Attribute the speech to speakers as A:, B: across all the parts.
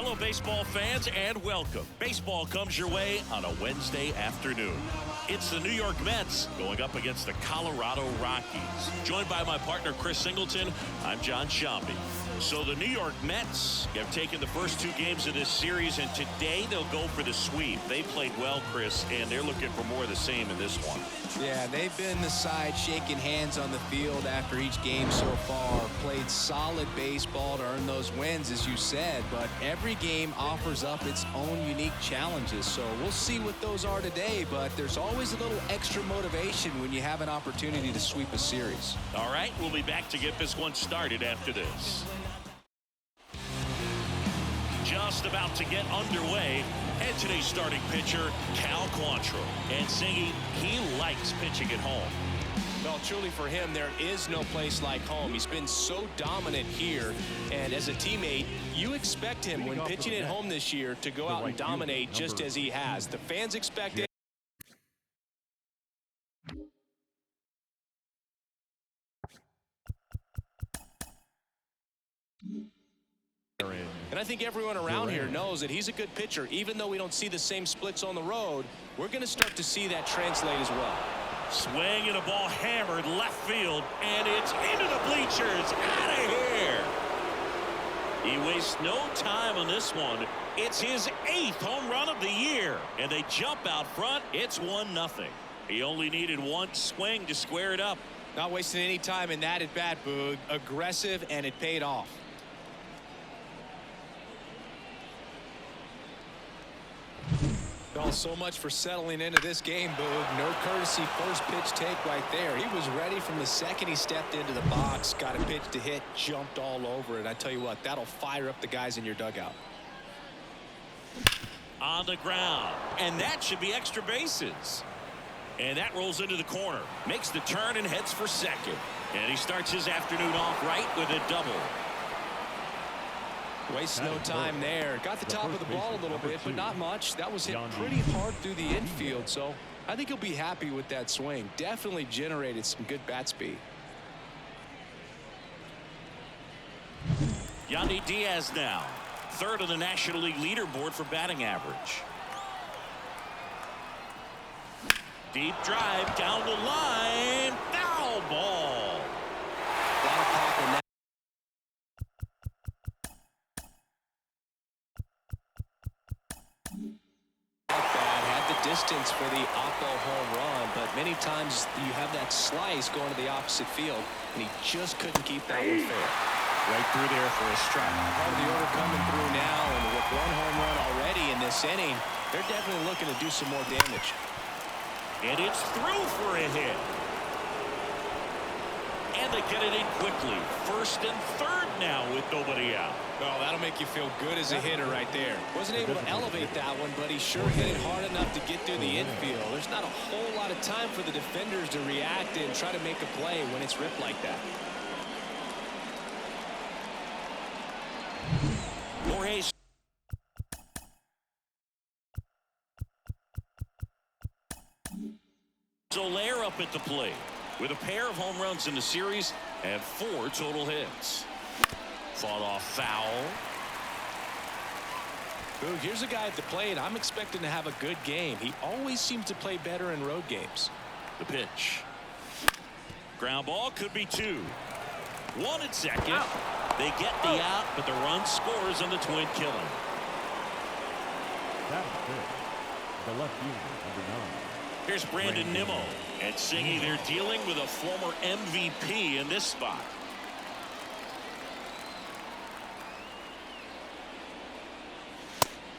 A: Hello, baseball fans, and welcome. Baseball comes your way on a Wednesday afternoon. It's the New York Mets going up against the Colorado Rockies. Joined by my partner, Chris Singleton, I'm John Shambi. So the New York Mets have taken the first two games of this series, and today they'll go for the sweep. They played well, Chris, and they're looking for more of the same in this one.
B: Yeah, they've been the side shaking hands on the field after each game so far. Played solid baseball to earn those wins, as you said, but every game offers up its own unique challenges. So we'll see what those are today, but there's always a little extra motivation when you have an opportunity to sweep a series.
A: All right, we'll be back to get this one started after this. Just about to get underway, and today's starting pitcher, Cal Quantrill. And Singy, he likes pitching at home.
B: Well, truly for him, there is no place like home. He's been so dominant here, and as a teammate, you expect him when pitching at home this year to go out and dominate just as he has. The fans expect it. And I think everyone around here knows that he's a good pitcher. Even though we don't see the same splits on the road, we're going to start to see that translate as well.
A: Swing and a ball hammered left field, and it's into the bleachers. Out of here. He wastes no time on this one. It's his 8th home run of the year, and they jump out front. It's 1-0. He only needed one swing to square it up.
B: Not wasting any time in that at bat, Boog. Aggressive, and it paid off. Well, so much for settling into this game, Boog. No courtesy first pitch take right there. He was ready from the second he stepped into the box, got a pitch to hit, jumped all over it. I tell you what, that'll fire up the guys in your dugout.
A: On the ground, and that should be extra bases. And that rolls into the corner, makes the turn and heads for second. And he starts his afternoon off right with a double.
B: Wastes no time there. Got the top of the ball a little bit, but not much. That was hit pretty hard through the infield, so I think he'll be happy with that swing. Definitely generated some good bat speed.
A: Yandy Diaz now, 3rd on the National League leaderboard for batting average. Deep drive down the line. Foul ball.
B: Got a pop in that. Distance for the Oppo home run, but many times you have that slice going to the opposite field, and he just couldn't keep that one fair.
A: Right through there for a strike.
B: Part of the order coming through now, and with one home run already in this inning, they're definitely looking to do some more damage.
A: And it's through for a hit. And they get it in quickly. 1st and 3rd now with nobody out.
B: Well, that'll make you feel good as a hitter right there. Wasn't able to elevate that one, but he sure hit it hard enough to get through the infield. There's not a whole lot of time for the defenders to react and try to make a play when it's ripped like that.
A: Jorge Soler up at the plate with a pair of home runs in the series and 4 total hits. Fought off foul.
B: Ooh, here's a guy at the plate. I'm expecting to have a good game. He always seems to play better in road games.
A: The pitch. Ground ball, could be 2. 1 at second. Out. They get the out, but the run scores on the twin killing.
C: That was good. The left fielder, number 9.
A: Here's Brandon Nimmo. And Singy, they're dealing with a former MVP in this spot.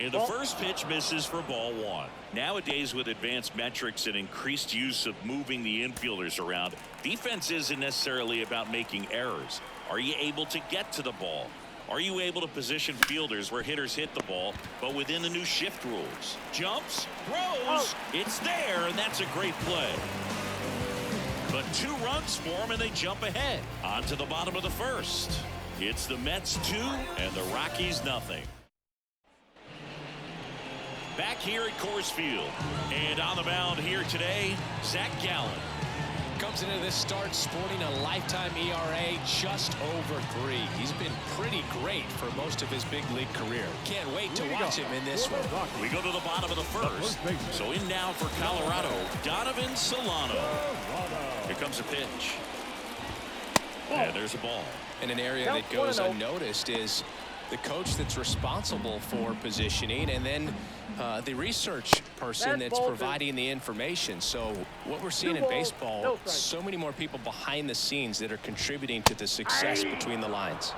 A: And the first pitch misses for ball 1. Nowadays, with advanced metrics and increased use of moving the infielders around, defense isn't necessarily about making errors. Are you able to get to the ball? Are you able to position fielders where hitters hit the ball, but within the new shift rules? Jumps, throws, it's there, and that's a great play. But 2 runs for them, and they jump ahead. On to the bottom of the 1st. It's the Mets 2 and the Rockies nothing. Back here at Coors Field. And on the mound here today, Zach Gallen.
B: comes into this start sporting a lifetime ERA just over 3. He's been pretty great for most of his big league career. Can't wait to watch him in this one.
A: We go to the bottom of the first. So in now for Colorado, Donovan Solano. Here comes a pitch. And there's a ball.
B: And an area that goes unnoticed is the coach that's responsible for positioning, and then the research person that's providing the information. So what we're seeing in baseball, so many more people behind the scenes that are contributing to the success between the lines.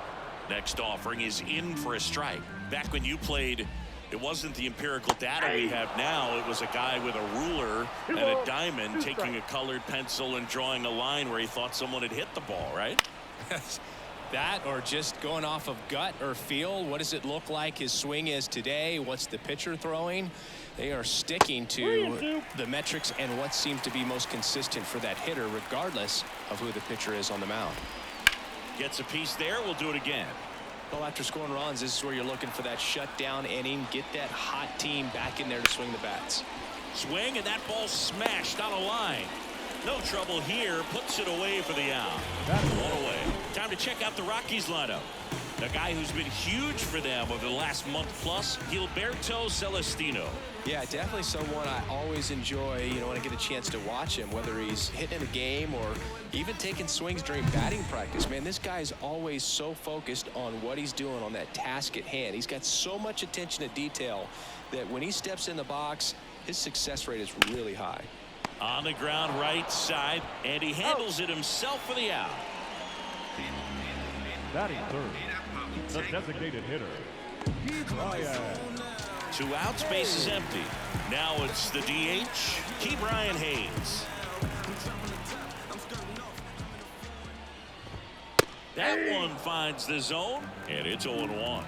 A: Next offering is in for a strike. Back when you played, it wasn't the empirical data we have now. It was a guy with a ruler and a diamond taking a colored pencil and drawing a line where he thought someone had hit the ball, right?
B: That, or just going off of gut or feel. What does it look like his swing is today? What's the pitcher throwing? They are sticking to the metrics and what seems to be most consistent for that hitter, regardless of who the pitcher is on the mound.
A: Gets a piece there. We'll do it again.
B: Well, after scoring runs, this is where you're looking for that shutdown inning. Get that hot team back in there to swing the bats.
A: Swing, and that ball smashed on a line. No trouble here. Puts it away for the out. One away. Time to check out the Rockies lineup. The guy who's been huge for them over the last month plus, Gilberto Celestino.
B: Yeah, definitely someone I always enjoy, when I get a chance to watch him, whether he's hitting a game or even taking swings during batting practice. Man, this guy is always so focused on what he's doing on that task at hand. He's got so much attention to detail that when he steps in the box, his success rate is really high.
A: On the ground right side, and he handles it himself for the out.
C: Batting third, the designated hitter, Ryan.
A: 2 outs, base is empty. Now it's the DH, Ke'Bryan Hayes. That one finds the zone, and it's 0-1.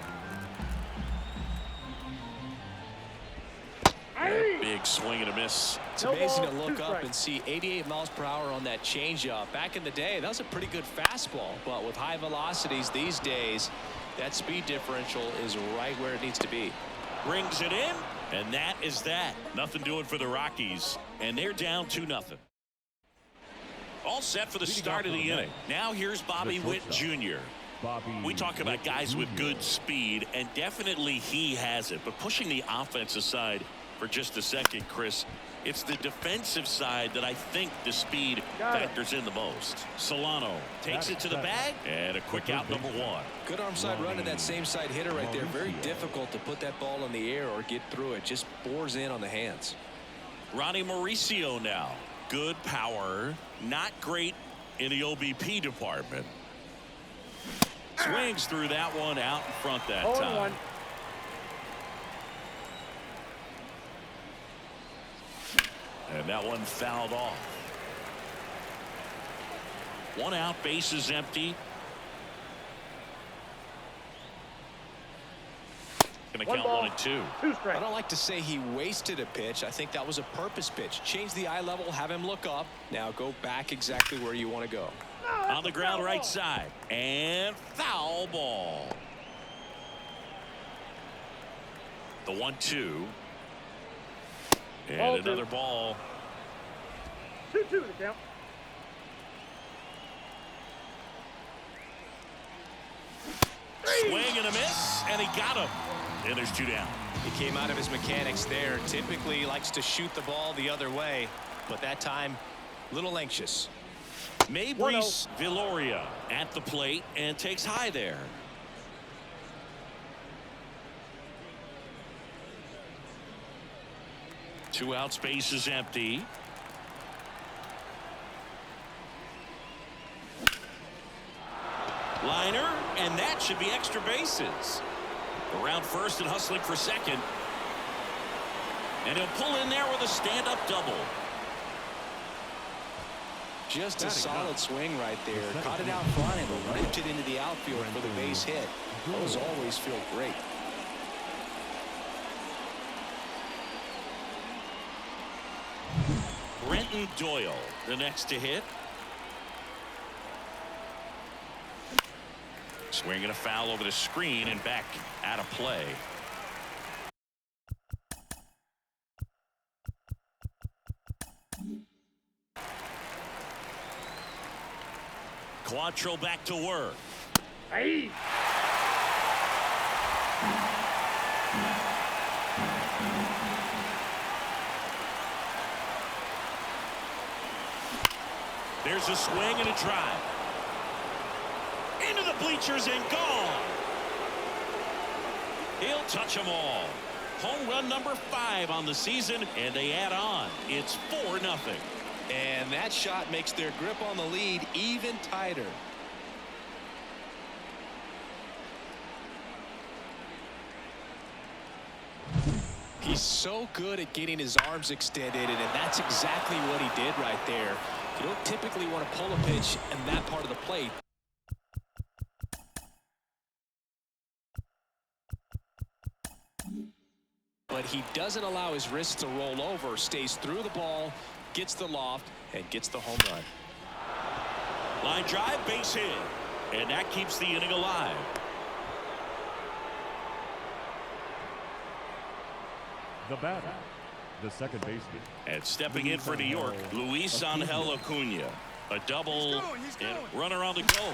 A: Big swing and a miss.
B: It's amazing to look up and see 88 miles per hour on that changeup. Back in the day, that was a pretty good fastball, but with high velocities these days, that speed differential is right where it needs to be.
A: Brings it in, and that is that. Nothing doing for the Rockies, and they're down 2-0. All set for the start of the inning. Now here's Bobby Witt Jr. We talk about guys with good speed, and definitely he has it. But pushing the offensive side for just a second, Chris, it's the defensive side that I think the speed factors in the most. Solano takes it to the bag, and a quick out, number 1.
B: Good arm side run to that same side hitter right there. Very difficult to put that ball in the air or get through it. Just bores in on the hands.
A: Ronnie Mauricio now. Good power, not great in the OBP department. Swings through that one out in front that time. And that one fouled off. 1 out, base is empty. Going to count 1 and 2.
B: I don't like to say he wasted a pitch. I think that was a purpose pitch. Change the eye level, have him look up. Now go back exactly where you want to go.
A: On the ground right side, and foul ball. The 1-2. And another ball.
D: 2-2 the count.
A: Swing and a miss, and he got him. And there's 2 down.
B: He came out of his mechanics there. Typically he likes to shoot the ball the other way, but that time a little anxious.
A: Mabrice Viloria at the plate and takes high there. Two out, space is empty. Liner, and that should be extra bases. Around first and hustling for second. And he'll pull in there with a stand-up double.
B: Just a solid swing right there. Caught it out front and ripped it into the outfield for the base hit. Those always feel great.
A: Brenton Doyle, the next to hit. Swinging a foul over the screen and back out of play. Quantrill back to work.
D: Hey.
A: There's a swing and a drive. Into the bleachers and gone. He'll touch them all. Home run number 5 on the season, and they add on. It's 4-0.
B: And that shot makes their grip on the lead even tighter. He's so good at getting his arms extended, and that's exactly what he did right there. You don't typically want to pull a pitch in that part of the plate. But he doesn't allow his wrists to roll over, stays through the ball, gets the loft, and gets the home run.
A: Line drive, base hit. And that keeps the inning alive.
C: The batter, the second baseman.
A: And stepping in for New York, Luis Angel Acuna. A double and runner on the go.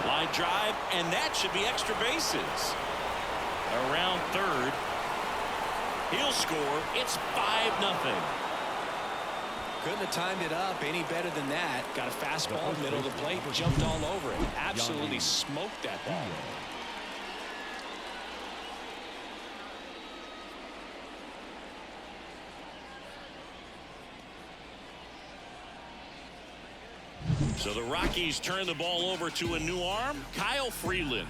A: Line drive, and that should be extra bases. Around third. He'll score. It's 5-0.
B: Couldn't have timed it up any better than that. Got a fastball, middle of the plate, jumped all over it. Absolutely smoked that ball.
A: So the Rockies turn the ball over to a new arm, Kyle Freeland.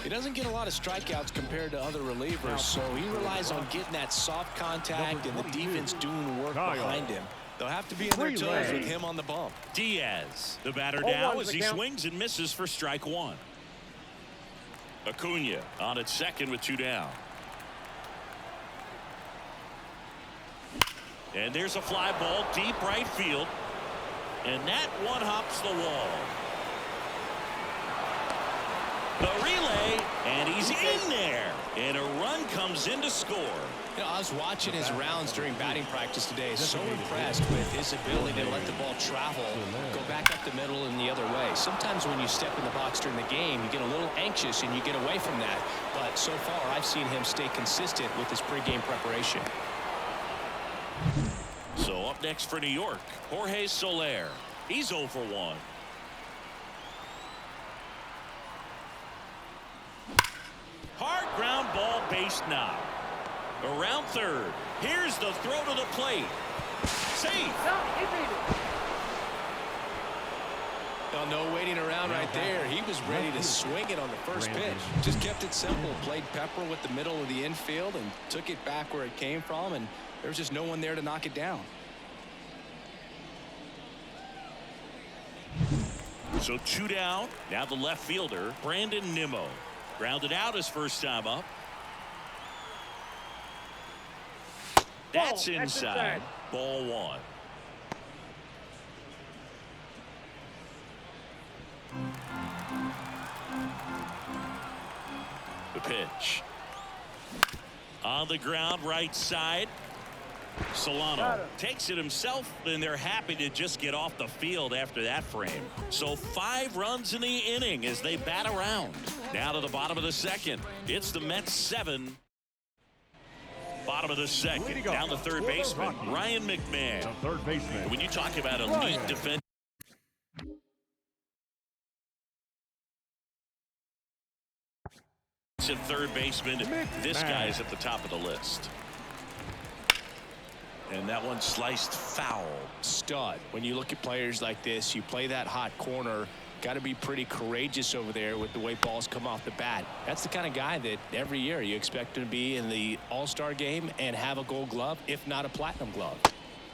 B: He doesn't get a lot of strikeouts compared to other relievers, so he relies on getting that soft contact and the defense doing work behind him. They'll have to be on their toes with him on the bump.
A: Diaz, the batter now as he swings and misses for strike 1. Acuna on at second with 2 down. And there's a fly ball deep right field. And that one hops the wall. The relay, and he's in there. And a run comes in to score.
B: You know, I was watching his rounds during batting practice today. So impressed with his ability to let the ball travel, go back up the middle and the other way. Sometimes when you step in the box during the game, you get a little anxious and you get away from that. But so far, I've seen him stay consistent with his pregame preparation.
A: So up next for New York, Jorge Soler. He's 0 for 1. Hard ground ball, base knock. Around third. Here's the throw to the plate. Safe.
B: Well, no waiting around right there. He was ready to swing it on the first pitch. Just kept it simple. Played pepper with the middle of the infield and took it back where it came from, and there was just no one there to knock it down.
A: So 2 down. Now the left fielder, Brandon Nimmo. Grounded out his first time up. That's inside. Ball 1. The pitch. On the ground, right side. Solano takes it himself, and they're happy to just get off the field after that frame. So 5 runs in the inning as they bat around. Now to the bottom of the second. It's the Mets 7. Bottom of the second. Down the third baseman, Ryan McMahon.
C: The third baseman.
A: When you talk about elite defense. Third baseman, this guy is at the top of the list. And that one sliced foul.
B: Stud. When you look at players like this, you play that hot corner. Got to be pretty courageous over there with the way balls come off the bat. That's the kind of guy that every year you expect him to be in the All-Star game and have a Gold Glove, if not a Platinum Glove.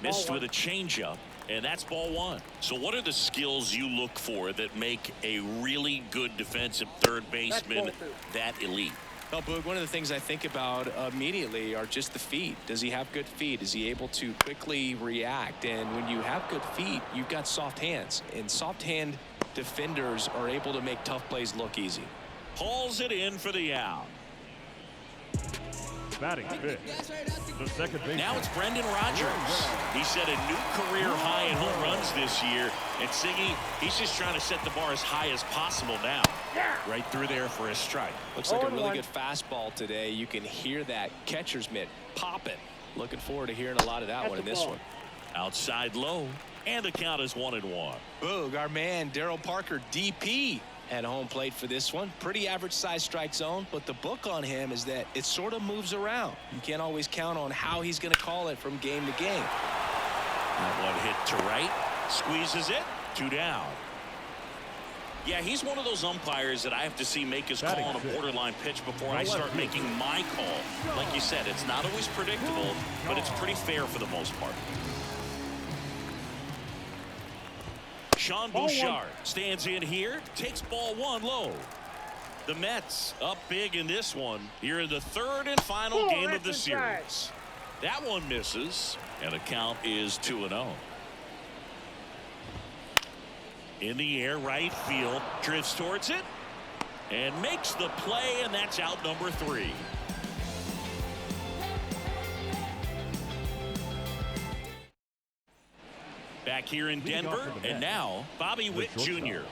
A: Missed with a changeup, and that's ball 1. So what are the skills you look for that make a really good defensive third baseman that elite?
B: Well, Boog, one of the things I think about immediately are just the feet. Does he have good feet? Is he able to quickly react? And when you have good feet, you've got soft hands. And soft hand defenders are able to make tough plays look easy.
A: Hauls it in for the out.
C: Batting fifth, the second baseman.
A: Now it's Brendan Rodgers. He set a new career high in home runs this year. And Siggy, he's just trying to set the bar as high as possible now. Right through there for a strike.
B: Looks like a really good fastball today. You can hear that catcher's mitt popping. Looking forward to hearing a lot of that one in this one.
A: Outside low. And the count is 1-1.
B: Boog, our man Daryl Parker, DP, at home plate for this one. Pretty average size strike zone, but the book on him is that it sort of moves around. You can't always count on how he's going to call it from game to game.
A: That one hit to right. Squeezes it. 2 down. Yeah, he's one of those umpires that I have to see make his call on a borderline pitch before I start making my call. Like you said, it's not always predictable, but it's pretty fair for the most part. Sean Bouchard stands in here, takes ball 1 low. The Mets up big in this one here in the third and final game of the series. That one misses, and the count is 2-0. In the air, right field, drifts towards it, and makes the play, and that's out number 3. Back here in Denver, and now Bobby Witt Jr.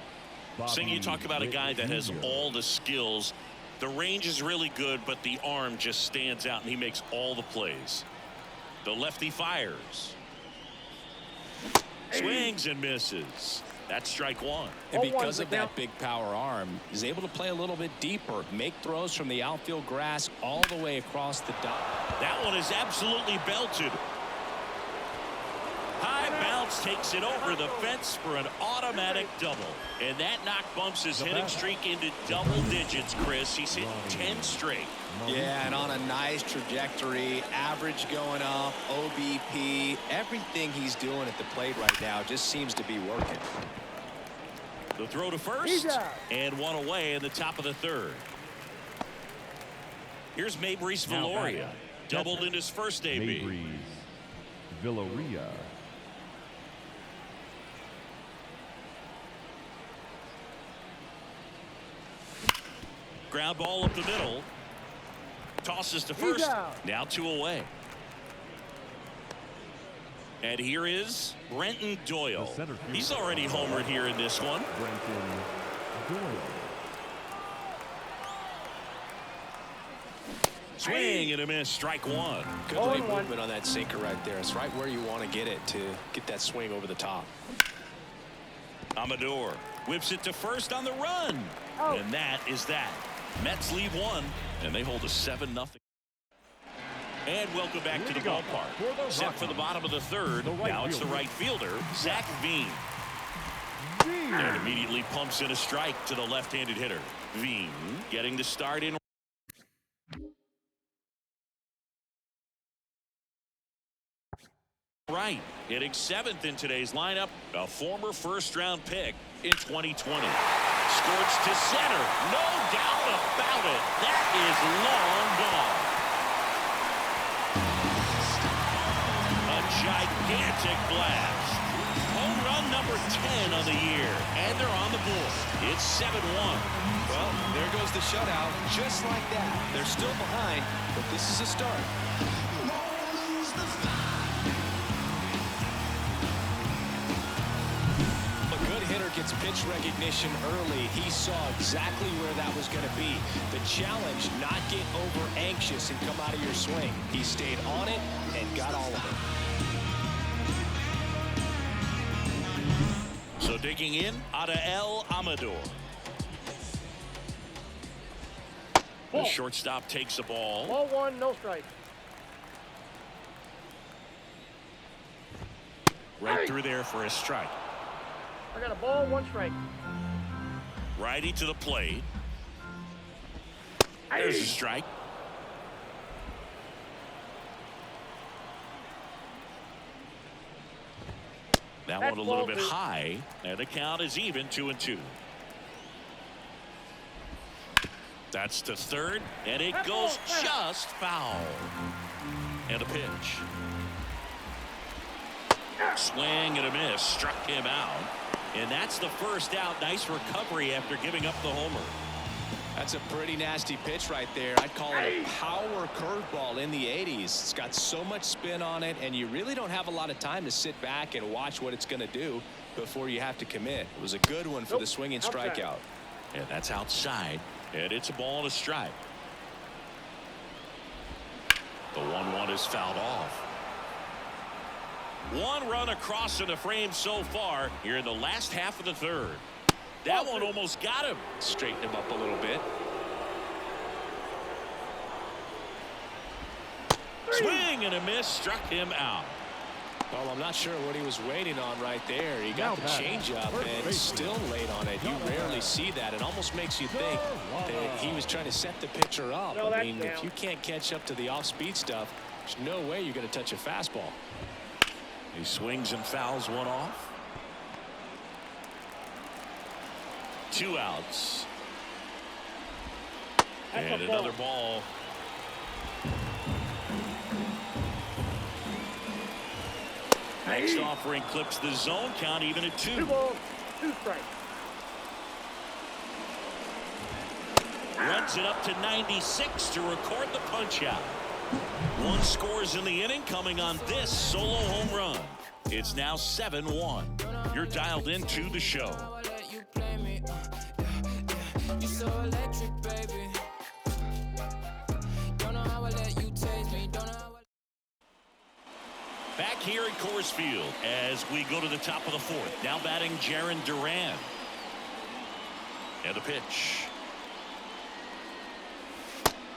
A: Seeing you talk about a guy that has all the skills. The range is really good, but the arm just stands out, and he makes all the plays. The lefty fires. Swings and misses. That's strike 1.
B: And because of that big power arm, he's able to play a little bit deeper, make throws from the outfield grass all the way across the dot.
A: That one is absolutely belted. High bounce takes it over the fence for an automatic double. And that knock bumps his hitting streak into double digits, Chris. He's hit 10 straight.
B: Yeah, and on a nice trajectory, average going up, OBP, everything he's doing at the plate right now just seems to be working.
A: The throw to first, and 1 away in the top of the third. Here's Mabrice Viloria, doubled in his first AB.
C: Mabrice Viloria.
A: Ground ball up the middle. Tosses to first. Now 2 away. And here is Brenton Doyle. He's already homered here in this one.
C: Brenton Doyle.
A: Swing and a miss. Strike 1.
B: Good late movement on that sinker right there. It's right where you want to get it to get that swing over the top.
A: Amador whips it to first on the run. And that is that. Mets lead 1, and they hold a 7-0. And welcome back to the ballpark. Set for the bottom of the third. Now it's the right fielder, Zach Veen. And immediately pumps in a strike to the left-handed hitter. Veen getting the start in. Right, hitting 7th in today's lineup, a former first-round pick in 2020. Scorched to center, no doubt about it. That is long gone. A gigantic blast. Home run number 10 on the year, and they're on the board. It's 7-1.
B: Well, there goes the shutout, just like that. They're still behind, but this is a start. Gets pitch recognition early. He saw exactly where that was going to be. The challenge, not get over anxious and come out of your swing. He stayed on it and got all of it.
A: So digging in, Adael Amador. The shortstop takes the ball.
D: Ball 1, no strike.
A: Right through there for a strike.
D: I got a ball, 1 strike.
A: Righty to the plate. There's a strike. That one a little bit high, and the count is even, 2-2. That's to third, and it goes just foul. And a pitch. Swing and a miss, struck him out. And that's the first out. Nice recovery after giving up the homer.
B: That's a pretty nasty pitch right there. I'd call it a power curveball in the 80s. It's got so much spin on it, and you really don't have a lot of time to sit back and watch what it's going to do before you have to commit. It was a good one for the swinging strikeout.
A: And that's outside, and it's a ball and a strike. The 1-1 is fouled off. One run across in the frame so far here in the last half of the third. That one almost got him.
B: Straighten him up a little bit.
A: Swing and a miss, struck him out.
B: Well, I'm not sure what he was waiting on right there. He got the changeup and still late on it. You rarely see that. It almost makes you think that he was trying to set the pitcher up. I mean, if you can't catch up to the off-speed stuff, there's no way you're going to touch a fastball.
A: He swings and fouls one off. 2 outs. And another ball. Next offering clips the zone count even at 2.
D: 2 balls, 2 strikes.
A: Runs it up to 96 to record the punch out. 1 scores in the inning coming on this solo home run. It's now 7-1. You're dialed into the show. Back here at Coors Field as we go to the top of the 4th. Now batting Jarren Duran. And the pitch.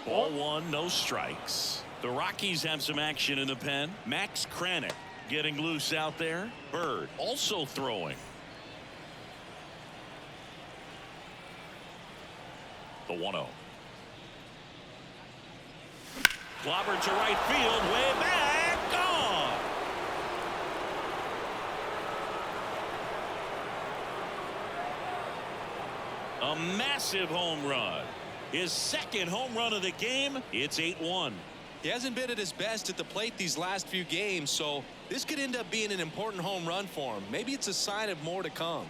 A: Ball 1, no strikes. The Rockies have some action in the pen. Max Kranick getting loose out there. Bird also throwing. The 1-0. Clobbered to right field, way back, gone. A massive home run. His 2nd home run of the game. It's 8-1.
B: He hasn't been at his best at the plate these last few games, so this could end up being an important home run for him. Maybe it's a sign of more to come.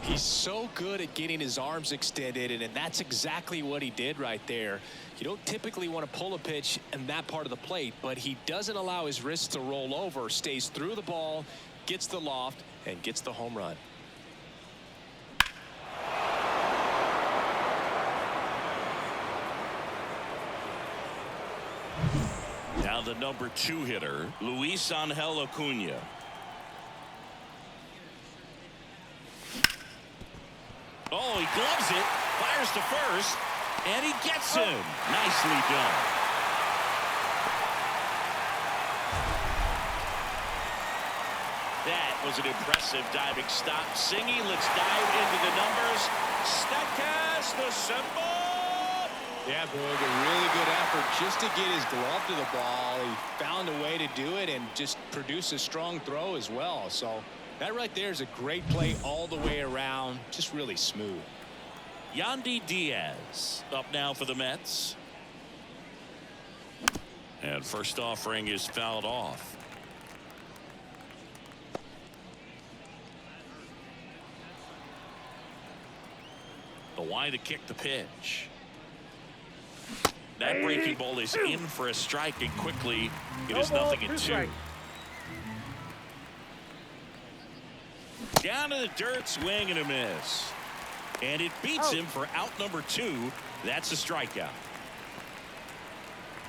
B: He's so good at getting his arms extended, and that's exactly what he did right there. You don't typically want to pull a pitch in that part of the plate, but he doesn't allow his wrists to roll over, stays through the ball, gets the loft, and gets the home run.
A: Now the number 2 hitter, Luis Angel Acuna. Oh, he gloves it, fires to first, and he gets him. Nicely done. That was an impressive diving stop. Singy, let's dive into the numbers. Statcast assemble.
B: Yeah, Boog, a really good effort just to get his glove to the ball. He found a way to do it and just produce a strong throw as well. So that right there is a great play all the way around. Just really smooth.
A: Yandy Diaz up now for the Mets. And first offering is fouled off. The wide to kick the pitch. That breaking ball is in for a strike, and quickly it is 0-2. Down to the dirt, swing and a miss. And it beats him for out number 2. That's a strikeout.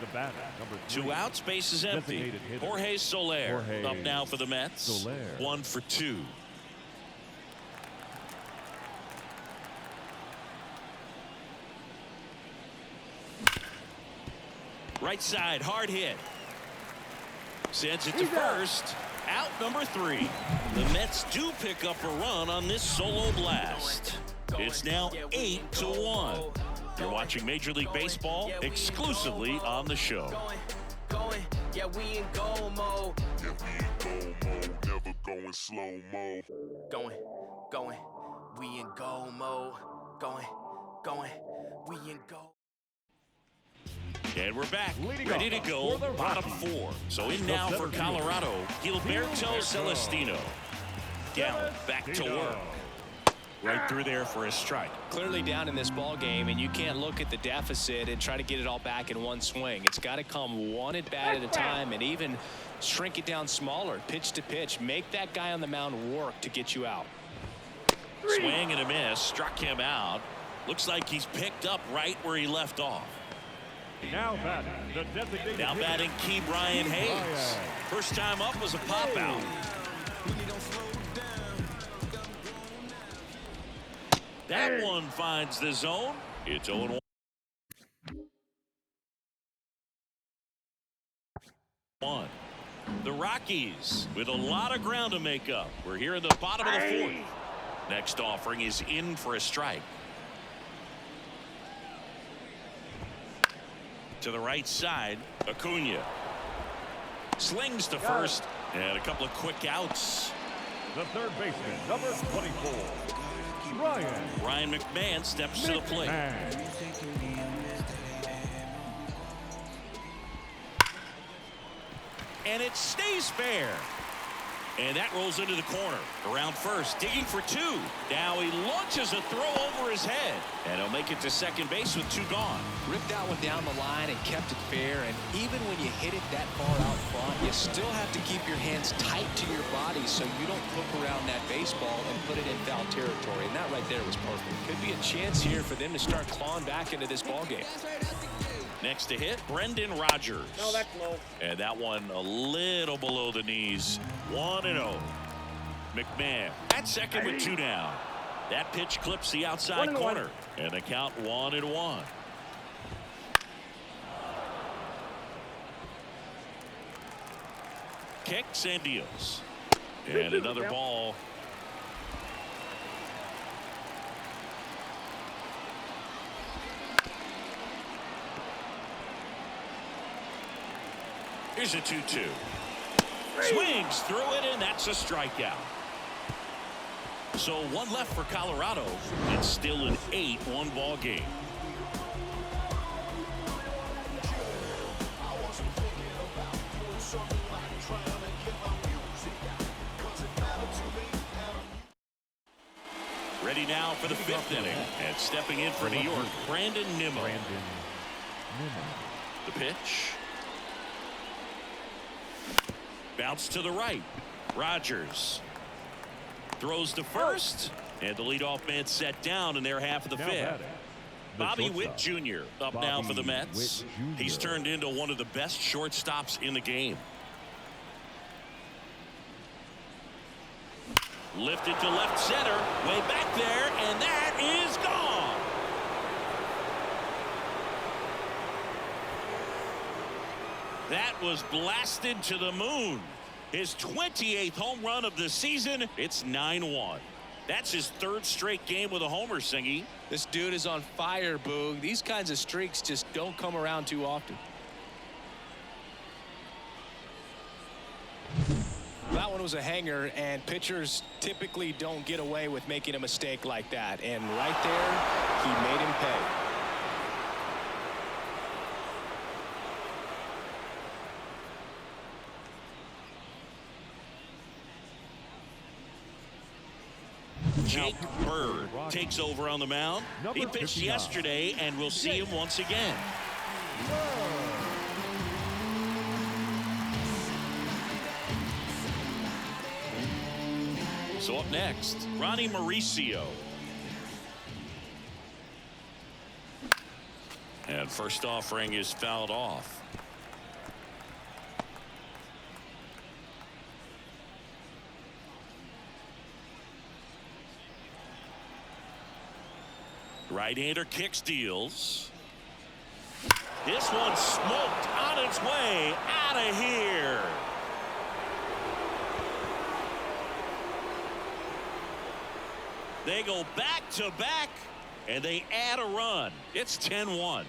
C: The batter, number 3.
A: 2 outs, base is empty. Jorge Soler up now for the Mets.
C: Soler.
A: 1 for 2. Right side, hard hit. Sends it to first. Out number 3. The Mets do pick up a run on this solo blast. It's now 8-1. You're watching Major League Baseball exclusively on the show.
E: Yeah, we in go mode.
F: Never going slow mo.
E: Going. We in go mode. Going. We in go.
A: And we're back,
C: Leading
A: ready to
C: off
A: go,
C: for the
A: bottom
C: Rockies.
A: 4. So in
C: The
A: now for
C: center
A: Colorado, Gilberto
C: fielder.
A: Celestino. Gallen back to work. Right through there for a strike.
B: Clearly down in this ball game, and you can't look at the deficit and try to get it all back in one swing. It's got to come one at bat at a time, and even shrink it down smaller, pitch to pitch. Make that guy on the mound work to get you out.
A: Swing and a miss, struck him out. Looks like he's picked up right where he left off.
C: Now batting, the designated
A: Now
C: hitter,
A: batting key Brian Hayes. First time up was a pop out. That one finds the zone. It's 0-1. The Rockies with a lot of ground to make up. We're here in the bottom of the 4th. Next offering is in for a strike. To the right side, Acuna slings to first, and a couple of quick outs.
C: the third baseman, number 24,
A: Ryan McMahon steps to the plate.
C: McMahon.
A: And it stays fair. And that rolls into the corner. Around first, digging for 2. Now he launches a throw over his head. And he'll make it to second base with 2 gone.
B: Ripped that one down the line and kept it fair. And even when you hit it that far out front, you still have to keep your hands tight to your body so you don't hook around that baseball and put it in foul territory. And that right there was perfect. Could be a chance here for them to start clawing back into this ball game.
A: Next to hit, Brendan Rodgers.
D: No, that's low.
A: And that one a little below the knees. 1-0. McMahon at second with 2 down. That pitch clips the outside
D: 1-1.
A: corner. And the count 1-1. Kicks and deals. And another ball. Here's a 2-2. Swings through it, and that's a strikeout. So 1 left for Colorado. It's still an 8-1 ball game. Ready now for the 5th inning. And stepping in for New York, Brandon Nimmo. The pitch. Bounce to the right. Rodgers throws to first, and the leadoff man set down in their half of the 5th. Bobby Witt Jr. up now for the Mets. He's turned into one of the best shortstops in the game. Lifted to left center, way back there, and that is gone. That was blasted to the moon. His 28th home run of the season. It's 9-1. That's his 3rd straight game with a homer, Singy.
B: This dude is on fire, Boog. These kinds of streaks just don't come around too often. That one was a hanger, and pitchers typically don't get away with making a mistake like that. And right there, he made him pay.
A: Jake Bird takes over on the mound. He pitched yesterday, and we'll see him once again. So up next, Ronnie Mauricio. And first offering is fouled off. Right-hander kicks, deals. This one smoked on its way out of here. They go back to back, and they add a run. It's 10-1.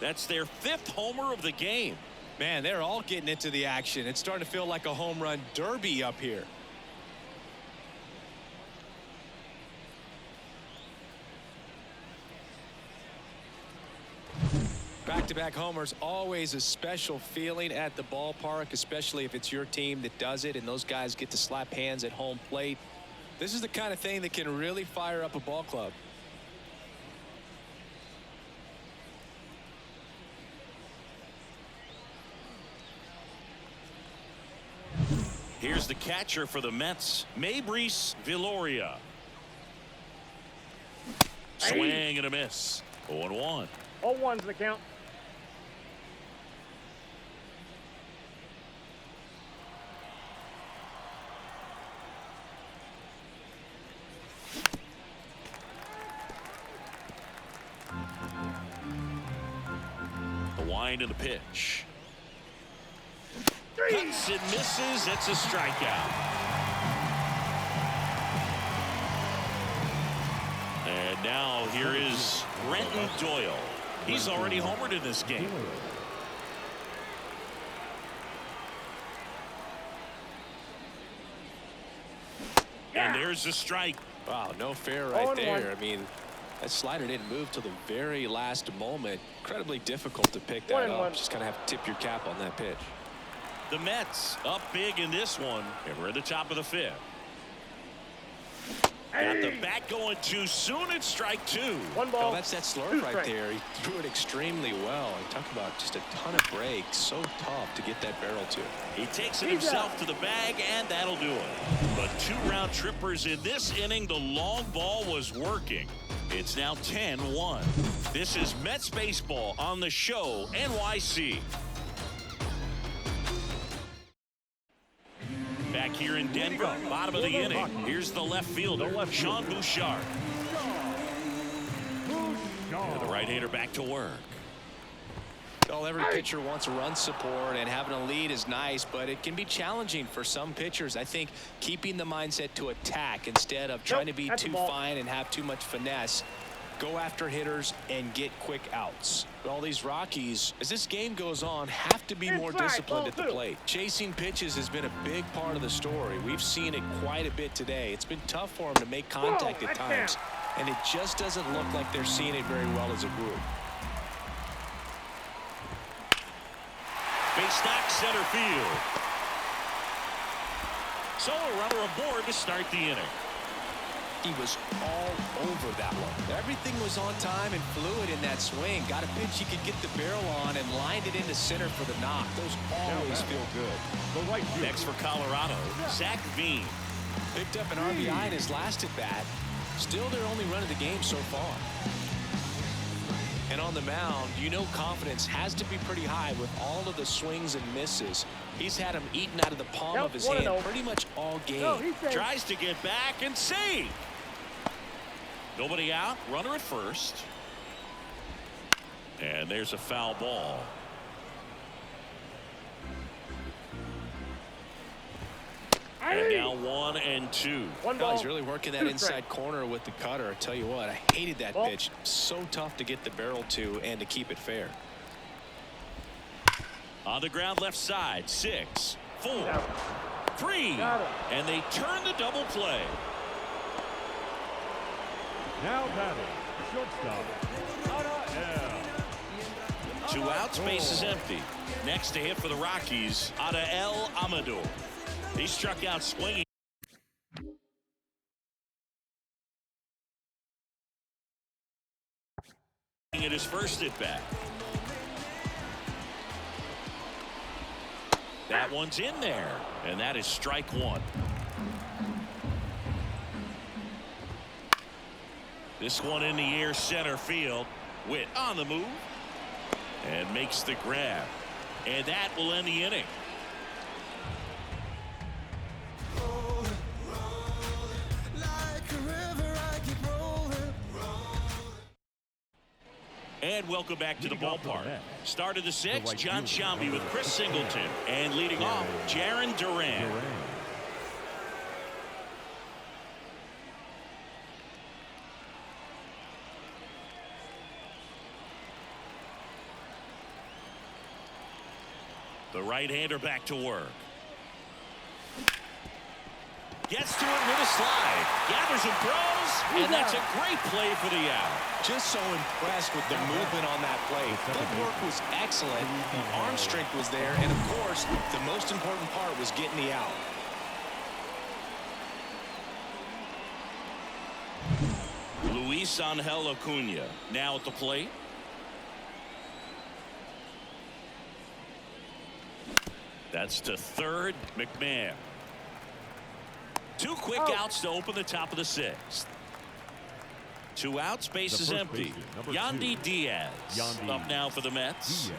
A: That's their 5th homer of the game.
B: Man, they're all getting into the action. It's starting to feel like a home run derby up here. Back Back-to-back homers, always a special feeling at the ballpark, especially if it's your team that does it and those guys get to slap hands at home plate. This is the kind of thing that can really fire up a ball club.
A: Here's the catcher for the Mets, Mabrice Viloria. Swing and a miss. 0-1.
D: 0-1's the count.
A: The wind and the pitch. Cuts and misses. It's a strikeout. And now here is Brenton Doyle. He's already homered in this game. And there's the strike.
B: Wow, no fair right there. I mean, that slider didn't move till the very last moment. Incredibly difficult to pick that up. Just kind of have to tip your cap on that pitch.
A: The Mets up big in this one, and we're at the top of the 5th. Got the bat going too soon. It's strike 2.
D: 1 ball.
B: Oh, that's that slurve right there. He threw it extremely well. And talk about just a ton of breaks. So tough to get that barrel to.
A: He takes it himself to the bag, and that'll do it. But 2 round trippers in this inning. The long ball was working. It's now 10-1. This is Mets baseball on the show NYC. Back here in Denver, bottom of the inning. Here's the left fielder, Sean Bouchard. And the right-hander back to work.
B: Well, every pitcher wants run support, and having a lead is nice, but it can be challenging for some pitchers. I think keeping the mindset to attack instead of trying to be too fine and have too much finesse. Go after hitters and get quick outs. All these Rockies, as this game goes on, have to be more disciplined at the plate. Chasing pitches has been a big part of the story. We've seen it quite a bit today. It's been tough for them to make contact at times, and it just doesn't look like they're seeing it very well as a group.
A: Base knock center field. So a runner aboard to start the inning.
B: He was all over that one. Everything was on time and fluid in that swing. Got a pitch he could get the barrel on and lined it into center for the knock. Those always feel good.
A: Next for Colorado, Zach Veen.
B: Picked up an RBI in his last at bat. Still their only run of the game so far. And on the mound, you know confidence has to be pretty high with all of the swings and misses. He's had them eaten out of the palm of his hand pretty much all game.
A: Tries to get back and save. Nobody out, runner at first. And there's a foul ball. And now 1-2.
B: Oh, he's really working that inside corner with the cutter. I tell you what, I hated that pitch. So tough to get the barrel to and to keep it fair.
A: On the ground left side, 6, 4, 3, and they turn the double play.
C: Now batting, shortstop, Ada.
A: 2 outs, base is empty. Next to hit for the Rockies, Adael Amador. He struck out swinging. At his first at bat. That one's in there, and that is strike 1. This one in the air, center field. Witt on the move and makes the grab, and that will end the inning. And welcome back to the ballpark. Start of the 6th, John Sciambi with Chris Singleton. And leading off, Jarren Duran. The right-hander back to work. Gets to it with a slide. Gathers and throws. And that's a great play for the out.
B: Just so impressed with the movement on that play. Footwork was excellent. The arm strength was there. And, of course, the most important part was getting the out.
A: Luis Angel Acuna now at the plate. That's to third. McMahon. 2 quick outs to open the top of the 6th. 2 outs, base is empty. Yandy Diaz up now for the Mets.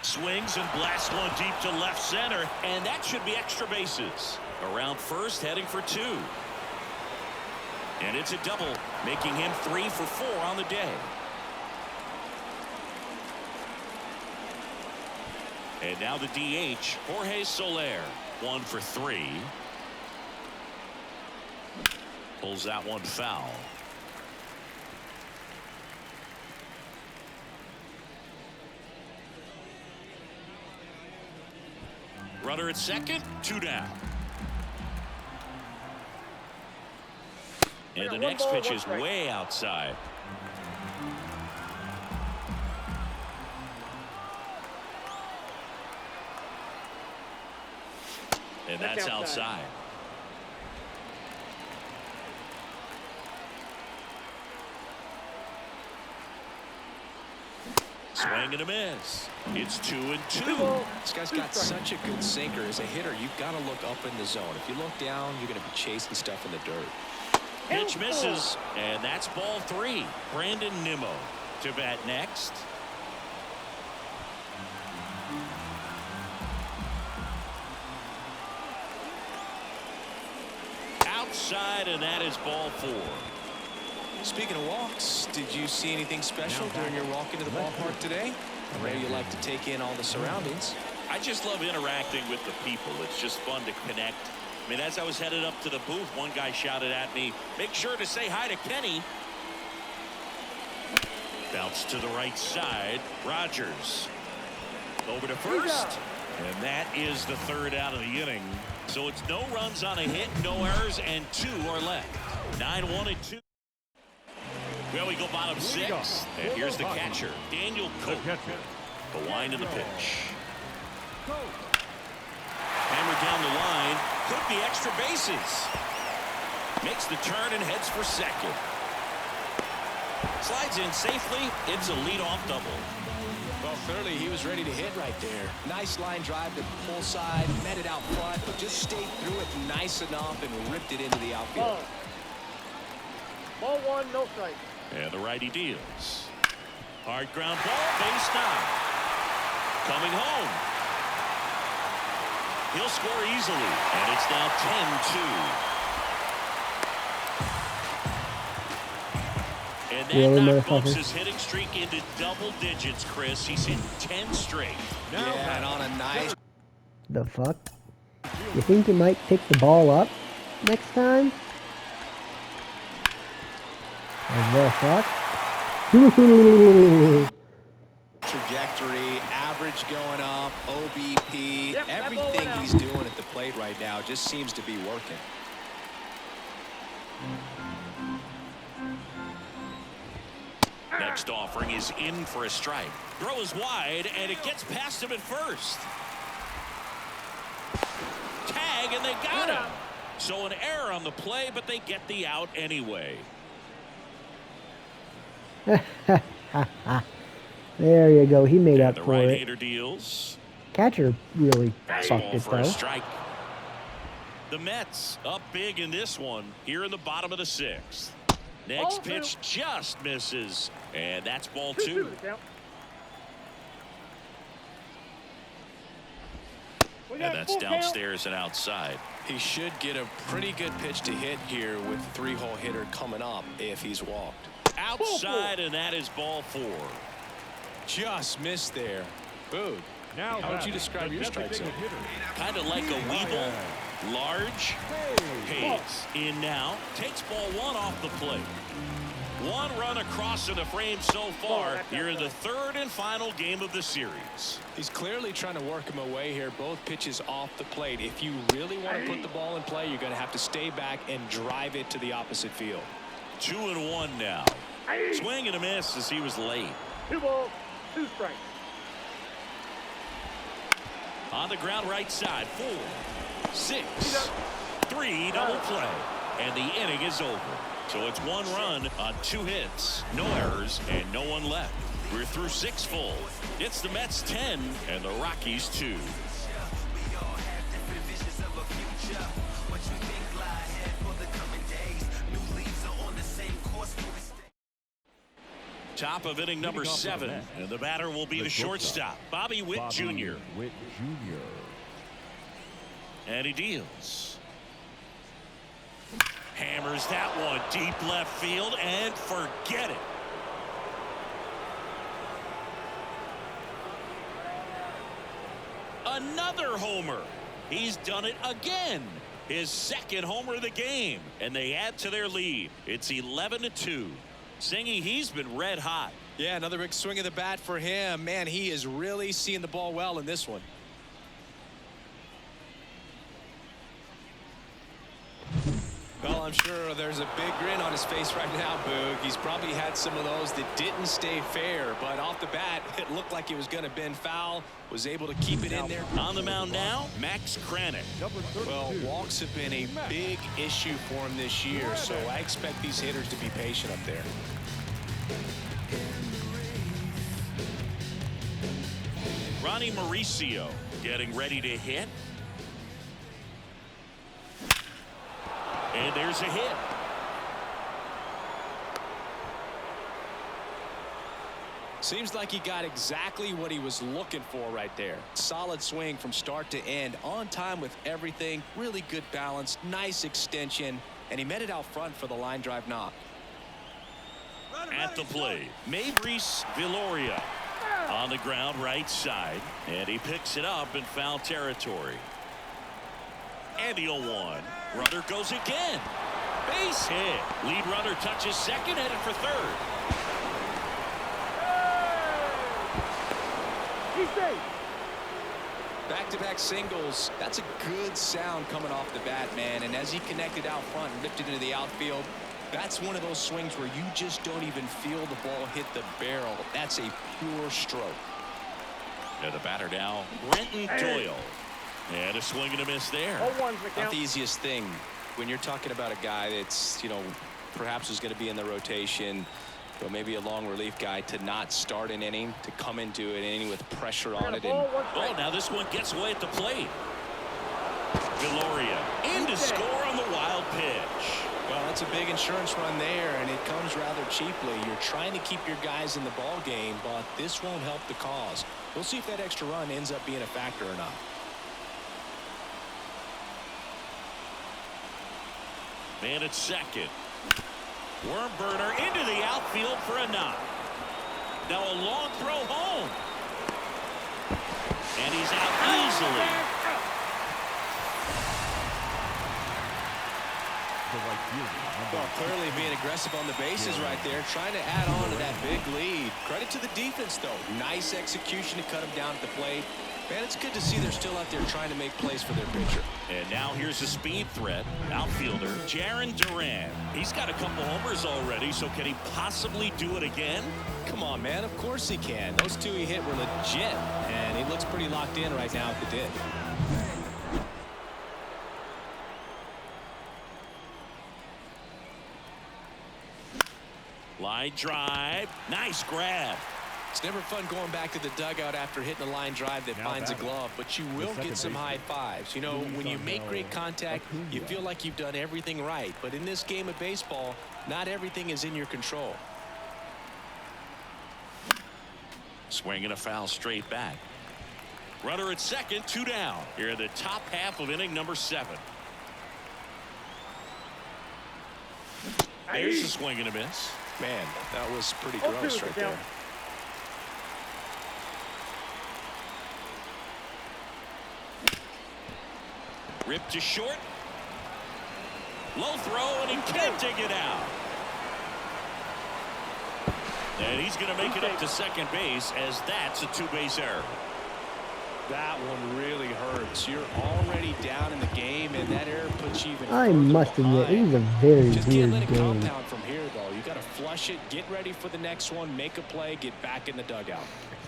A: Swings and blasts one deep to left center, and that should be extra bases. Around first, heading for 2. And it's a double, making him 3 for 4 on the day. And now the DH, Jorge Soler, 1 for 3. Pulls that one foul. Runner at second, 2 down. And the next pitch is way outside. And that's outside. Swing and a miss. It's 2-2.
B: This guy's got such a good sinker. As a hitter, you've got to look up in the zone. If you look down, you're going to be chasing stuff in the dirt.
A: Pitch misses, and that's ball 3. Brandon Nimmo to bat next. Outside, and that is ball 4.
B: Speaking of walks, did you see anything special during your walk into the ballpark today? I know you like to take in all the surroundings.
A: I just love interacting with the people. It's just fun to connect. I mean, as I was headed up to the booth, one guy shouted at me, "Make sure to say hi to Kenny." Bounce to the right side. Rogers over to first, and that is the 3rd out of the inning. So it's no runs on a hit, no errors, and 2 are left. 9-1 and 2. Well, we go bottom 6, and here's the catcher, Daniel Cope. The wind of the pitch. Hammer down the line, could be extra bases. Makes the turn and heads for second. Slides in safely. It's a leadoff double.
B: Well, clearly he was ready to hit right there. Nice line drive to the pull side, met it out front, but just stayed through it nice enough and ripped it into the outfield.
D: Ball 1, no strike.
A: And the righty deals. Hard ground ball, base knock. Coming home. He'll score easily, and it's now 10-2. And that knock bumps his hitting streak into double digits, Chris. He's hit 10 straight.
B: Yeah, and on a nice...
G: The fuck? You think you might pick the ball up next time? The fuck?
B: Trajectory, average going up, OBP, everything he's doing at the plate right now just seems to be working.
A: Next offering is in for a strike. Throw is wide, and it gets past him at first. Tag, and they got him. So an error on the play, but they get the out anyway.
G: There you go. He made up
A: the
G: for
A: right-hander
G: it.
A: deals.
G: Catcher really fucked it
A: For a
G: though.
A: strike. The Mets up big in this one here in the bottom of the 6th. Next pitch just misses, and that's ball 2. And that's downstairs and outside.
B: He should get a pretty good pitch to hit here with the 3-hole hitter coming up if he's walked.
A: Outside, and that is ball 4.
B: Just missed there. Booed.
C: Now
B: how would you describe your strike zone?
A: Kind of like a Weeble. Large. Hayes in now. Takes ball 1 off the plate. One run across in the frame so far here in the third and final game of the series.
B: He's clearly trying to work him away here. Both pitches off the plate. If you really want to put the ball in play, you're going to have to stay back and drive it to the opposite field.
A: 2-1 now. Swing and a miss as he was late.
D: 2 balls, 2 strikes.
A: On the ground right side. 4, 6, 3 double play. And the inning is over. So it's 1 run on 2 hits, no errors, and no one left. We're through 6 full. It's the Mets 10 and the Rockies 2. Top of inning number 7, and the batter will be the shortstop, Bobby Witt Jr. And he deals. Hammers that one deep left field and forget it. Another homer. He's done it again. His second homer of the game, and they add to their lead. It's 11-2. Singy, he's been red hot.
B: Yeah, another big swing of the bat for him. Man, he is really seeing the ball well in this one. Well, I'm sure there's a big grin on his face right now, Boog. He's probably had some of those that didn't stay fair, but off the bat, it looked like it was going to bend foul. Was able to keep it in there.
A: On the mound now, Max Kranick.
B: Well, walks have been a big issue for him this year, so I expect these hitters to be patient up there.
A: Ronnie Mauricio getting ready to hit. And there's a hit.
B: Seems like he got exactly what he was looking for right there. Solid swing from start to end, on time with everything, really good balance, nice extension, and he met it out front for the line drive knock.
A: At the plate, Mabrice Viloria on the ground right side, and he picks it up in foul territory. And the 0-1. Runner goes again. Base hit. Lead runner touches second, headed for third.
D: He's safe.
B: Back-to-back singles. That's a good sound coming off the bat, man. And as he connected out front and ripped it into the outfield, that's one of those swings where you just don't even feel the ball hit the barrel. That's a pure stroke.
A: And the batter now, Brenton Doyle. And a swing and a miss there.
B: Not the easiest thing when you're talking about a guy that's, perhaps is going to be in the rotation, but maybe a long relief guy, to not start an inning, to come into an inning with pressure on it.
A: Oh, now this one gets away at the plate. Viloria in to score on the wild pitch.
B: Well, that's a big insurance run there, and it comes rather cheaply. You're trying to keep your guys in the ball game, but this won't help the cause. We'll see if that extra run ends up being a factor or not.
A: Man at second. Worm burner into the outfield for a knock. Now a long throw home. And he's out easily.
B: Well, clearly being aggressive on the bases right there, trying to add on to that big lead. Credit to the defense, though. Nice execution to cut him down at the plate. Man, it's good to see they're still out there trying to make plays for their pitcher.
A: And now here's a speed threat. Outfielder Jarren Duran. He's got a couple homers already, so can he possibly do it again?
B: Come on, man. Of course he can. Those 2 he hit were legit, and he looks pretty locked in right now at the dip.
A: Line drive. Nice grab.
B: It's never fun going back to the dugout after hitting a line drive that finds a glove, but you will get some high fives. When you make great contact, you feel like you've done everything right. But in this game of baseball, not everything is in your control.
A: Swing and a foul straight back. Runner at second, 2 down. Here in the top half of inning number 7. There's a swing and a miss.
B: Man, that was pretty gross right there.
A: Ripped to short. Low throw, and he can't dig it out. And he's going to make it up to second base, as that's a two-base error.
B: That one really hurts. You're already down in the game, and that error puts you even
G: I
B: further
G: must admit,
B: behind.
G: it is a very
B: Just can't let
G: weird
B: it
G: game.
B: compound from here, though. You got to flush it, get ready for the next one, make a play, get back in the dugout.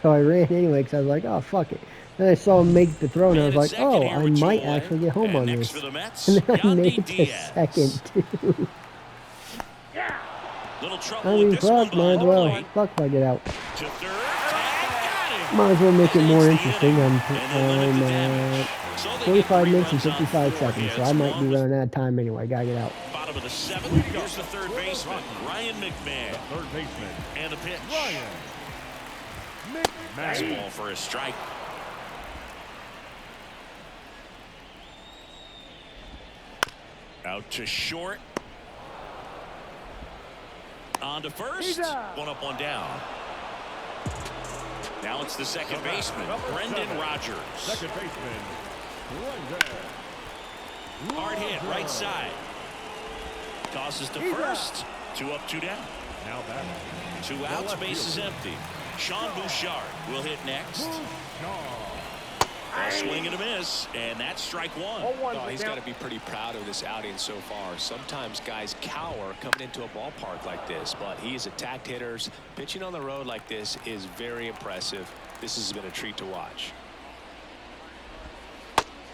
G: So I ran anyway because I was like, oh, fuck it. Then I saw him make the throw, and I was like,
A: second
G: oh,
A: here
G: I
A: with two
G: might
A: away.
G: actually get home
A: And
G: on
A: next
G: this.
A: for the Mets,
G: And then I
A: Yandy
G: made it to
A: Diaz.
G: second, too.
A: Little trouble
G: I
A: with
G: mean,
A: this one
G: fuck, might as
A: behind the
G: well.
A: plate.
G: Fuck if I get out.
A: To third, and got him.
G: Might as well make it
A: And
G: more
A: that's the
G: interesting.
A: inning.
G: I'm
A: And they limit the damage. So they get
G: 45
A: three
G: minutes and
A: runs on
G: 55
A: four
G: seconds, so
A: hits.
G: I might be
A: One
G: running out of time anyway. Gotta get out.
A: bottom of the seventh. Here's the third baseman, Ryan McMahon.
C: Third baseman,
A: And the pitch.
C: Ryan
A: Nice
C: McMahon.
A: ball for a strike. Out to short. On to first. One up, one down. Now it's the second baseman, Brendan Rodgers.
C: Second baseman, Brendan.
A: Hard hit, right side. Tosses to first. Two up, two down.
C: Now batting.
A: Two outs, base is empty. Sean Bouchard will hit next. A swing and a miss, and that's strike one.
B: Oh, he's got to be pretty proud of this outing so far. Sometimes guys cower coming into a ballpark like this, but he's attacked hitters. Pitching on the road like this is very impressive. This has been a treat to watch.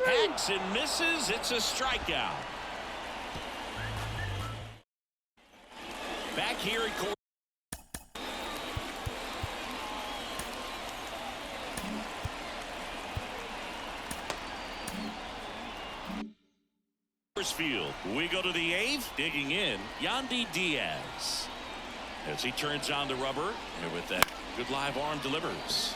A: Hacks and misses. It's a strikeout. Back here at Field. We go to the eighth. Digging in, Yandy Diaz. As he turns on the rubber, and with that good live arm delivers.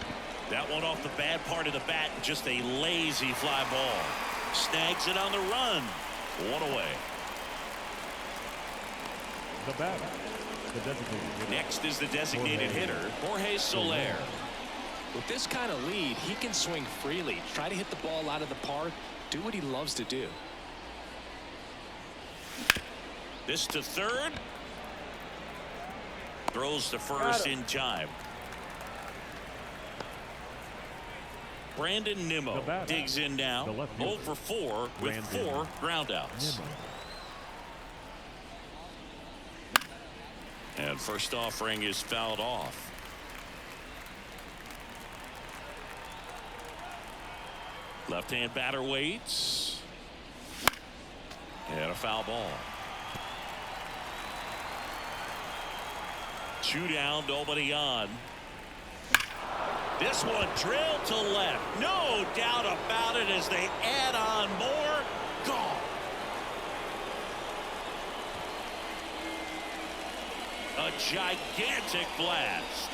A: That one off the bad part of the bat, just a lazy fly ball. Snags it on the run. One away.
C: The batter, the designated hitter.
A: Next is the designated hitter, Jorge Soler.
B: With this kind of lead, he can swing freely, try to hit the ball out of the park, do what he loves to do.
A: This to third. Throws to first in time. Brandon Nimmo digs in now. 0 for 4 with 4 groundouts. And first offering is fouled off. Left-hand batter waits. And a foul ball. 2 down, nobody on. This one drilled to left. No doubt about it as they add on more. Gone. A gigantic blast.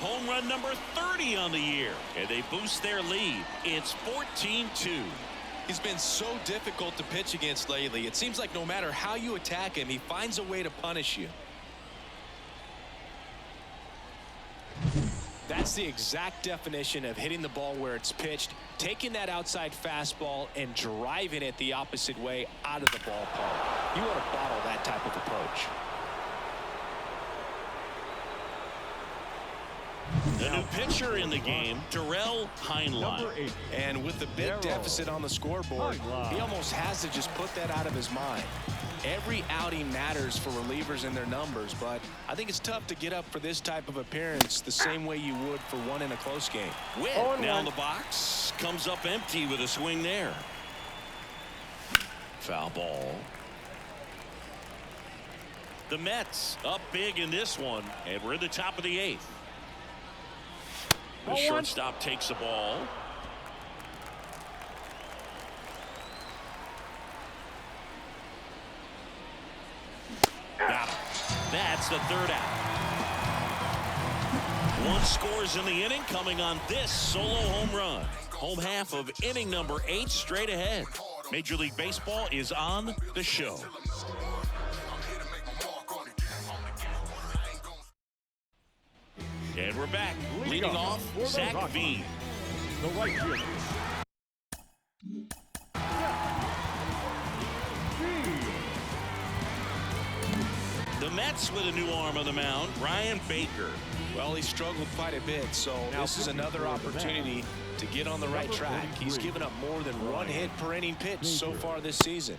A: Home run number 30 on the year. And they boost their lead. It's 14-2.
B: He's been so difficult to pitch against lately. It seems like no matter how you attack him, he finds a way to punish you. That's the exact definition of hitting the ball where it's pitched, taking that outside fastball and driving it the opposite way out of the ballpark. You want to bottle that type of approach.
A: The new pitcher in the game, Darrell Heinlein.
C: Number 8.
B: And with the big deficit on the scoreboard, he almost has to just put that out of his mind. Every outing matters for relievers and their numbers, but I think it's tough to get up for this type of appearance the same way you would for one in a close game.
A: Witt now in the box, comes up empty with a swing there. Foul ball. The Mets up big in this one, and we're in the top of the 8th. The shortstop takes the ball. Got him. That's the third out. One scores in the inning, coming on this solo home run. Home half of inning number 8 straight ahead. Major League Baseball is on the show. And we're back. Leading off, Zach Veen.
C: The right fielder.
A: The Mets with a new arm on the mound, Brian Baker.
B: Well, he struggled quite a bit, so this is another opportunity to get on the right track. He's given up more than one hit per inning pitch so far this season.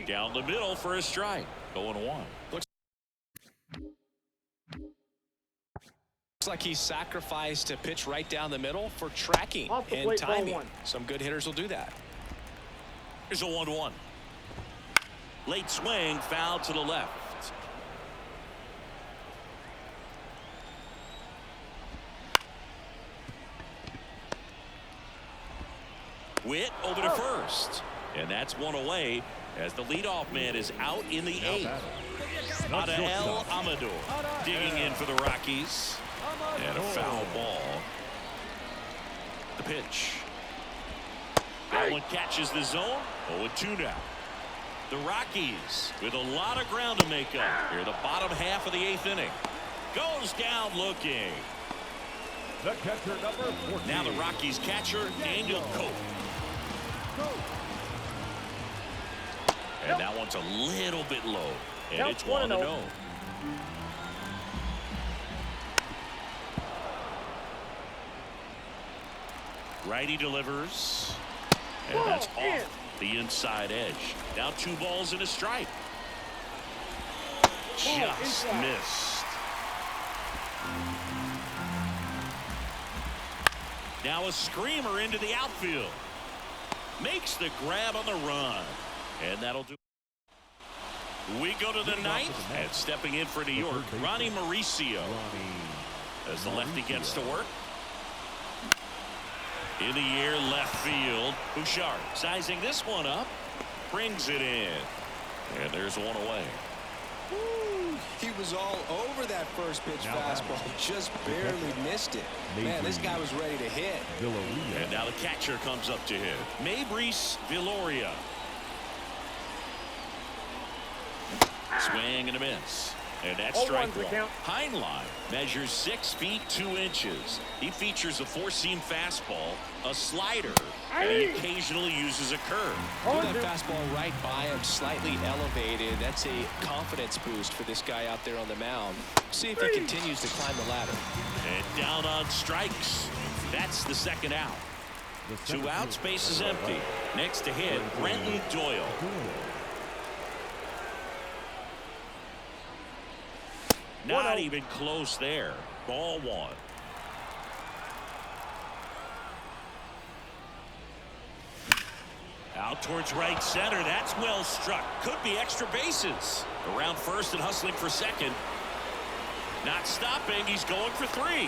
A: Down the middle for a strike. 0-1.
B: Looks like he sacrificed a pitch right down the middle for tracking
D: Off the
B: and
D: plate,
B: timing.
D: 1-1.
B: Some good hitters will do that.
A: Here's a 1-1. Late swing, foul to the left. Witt over to first, and that's one away as the leadoff man is out in the eighth. Adael Amador digging in for the Rockies, and a foul ball. The pitch. That one catches the zone. 0-2 now. The Rockies with a lot of ground to make up here. The bottom half of the eighth inning. Goes down looking.
C: The catcher, number 14.
A: Now the Rockies catcher, Daniel Cope. And that one's a little bit low. And it's 1-0. Righty delivers. And that's off the inside edge. Now 2 balls and a strike. Just missed. Now a screamer into the outfield. Makes the grab on the run. And that'll do. We go to the ninth. And stepping in for New York, Ronnie Mauricio. As the lefty gets to work. In the air, left field. Bouchard sizing this one up. Brings it in. And there's one away.
B: Woo, he was all over that first pitch fastball. Just barely missed it. Man, this guy was ready to hit.
A: And now the catcher comes up to hit. Mabrice Viloria. Swing and a miss. And that's strike one. Heinlein measures 6 feet 2 inches. He features a 4-seam fastball, a slider, and he occasionally uses a curve.
B: Threw that fastball right by him, slightly elevated. That's a confidence boost for this guy out there on the mound. See if he continues to climb the ladder.
A: And down on strikes. That's the second out. 2 outs, base is empty. Next to hit, Brenton Doyle. Not even close there. Ball 1. Out towards right center. That's well struck. Could be extra bases. Around first and hustling for second. Not stopping. He's going for 3.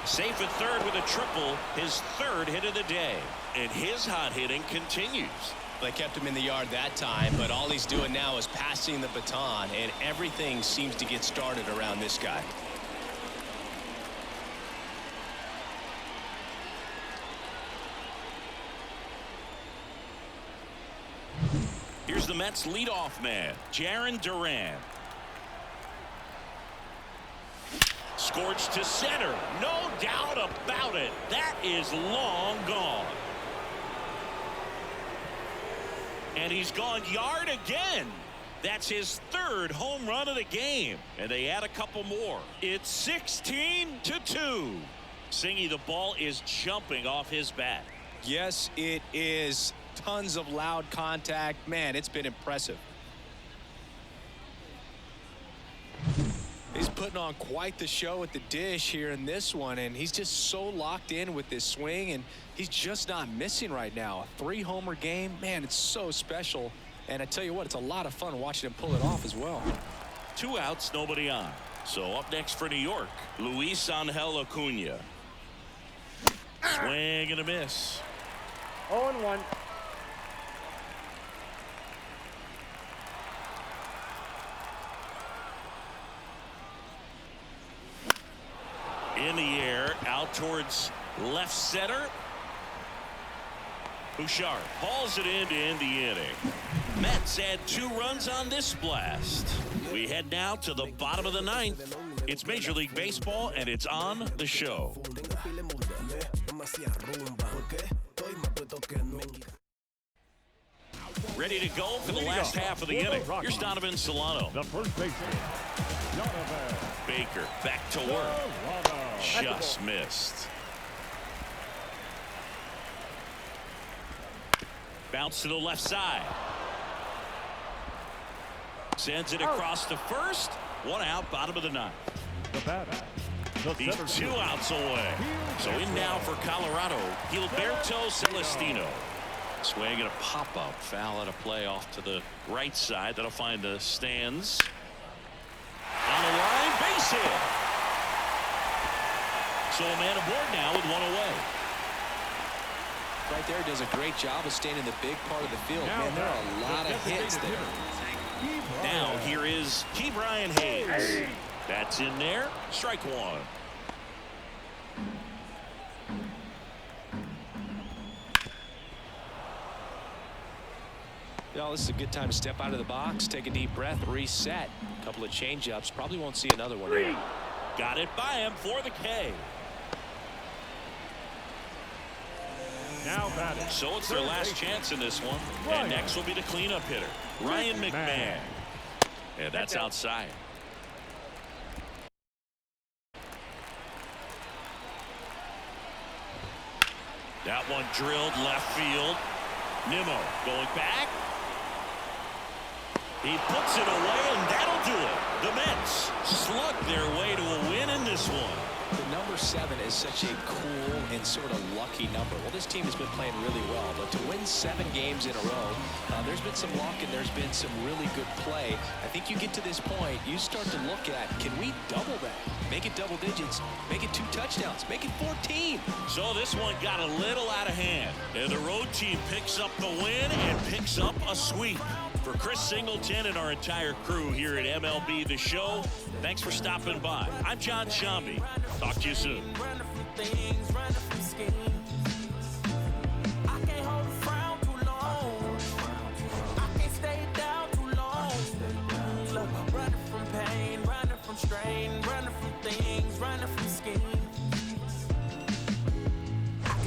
A: Safe at third with a triple. His 3rd hit of the day. And his hot hitting continues.
B: They kept him in the yard that time, but all he's doing now is passing the baton, and everything seems to get started around this guy.
A: Here's the Mets leadoff man, Jarren Duran. Scorched to center. No doubt about it. That is long gone. And he's gone yard again. That's his 3rd home run of the game. And they add a couple more. It's 16-2. Singy, the ball is jumping off his bat.
B: Yes, it is. Tons of loud contact. Man, it's been impressive. He's putting on quite the show at the dish here in this one, and he's just so locked in with this swing, and he's just not missing right now. A 3-homer game, man, it's so special. And I tell you what, it's a lot of fun watching him pull it off as well.
A: 2 outs, nobody on. So up next for New York, Luis Angel Acuna. Swing and a miss.
D: 0-1.
A: In the air, out towards left center. Bouchard hauls it in to end the inning. Mets add 2 runs on this blast. We head now to the bottom of the 9th. It's Major League Baseball, and it's on the show. Ready to go for the last half of the inning. Here's Donovan Solano.
C: The first baseman, Donovan.
A: Baker back to work. Just missed. Bounce to the left side. Sends it across to first. One out, bottom of the ninth.
C: The batter, the
A: He's
C: center
A: 2
C: fielder.
A: outs away. So in now for Colorado, Gilberto Celestino. Swing and a pop-up. Foul at a play off to the right side. That'll find the stands. On the line, base hit. So a man aboard now with 1 away.
B: Right there does a great job of staying in the big part of the field. Man, there are a lot of hits there.
A: Now here is Ke'Bryan Hayes. That's in there. Strike 1.
B: Well, this is a good time to step out of the box, take a deep breath, reset. A couple of change-ups. Probably won't see another one here.
A: Got it by him for the K.
C: Now batting.
A: So it's their last chance in this one. And next will be the cleanup hitter, Ryan McMahon. Yeah, that's outside. That one drilled left field. Nimmo going back. He puts it away, and that'll do it. The Mets slug their way to a win in this one.
B: The number 7 is such a cool and sort of lucky number. Well, this team has been playing really well, but to win 7 games in a row, there's been some luck and there's been some really good play. I think you get to this point, you start to look at, can we double that? Make it double digits, make it 2 touchdowns, make it 14.
A: So this one got a little out of hand, and the road team picks up the win and picks up a sweep. For Chris Singleton and our entire crew here at MLB The Show, thanks for stopping by. I'm John Shambi. Talk to you soon.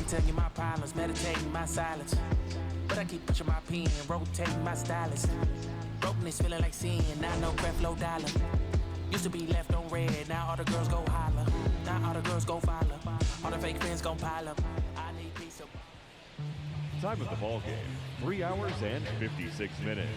H: Tell you my problems, meditating my silence. But I keep pushing my pen, rotating my stylus. Brokenness feeling like sin, now no crap, low dollar. Used to be left on red, now all the girls go holler. Now all the girls go follow. All the fake friends gon' pile up. I need peace of...
C: Time of the ball game, 3 hours and 56 minutes.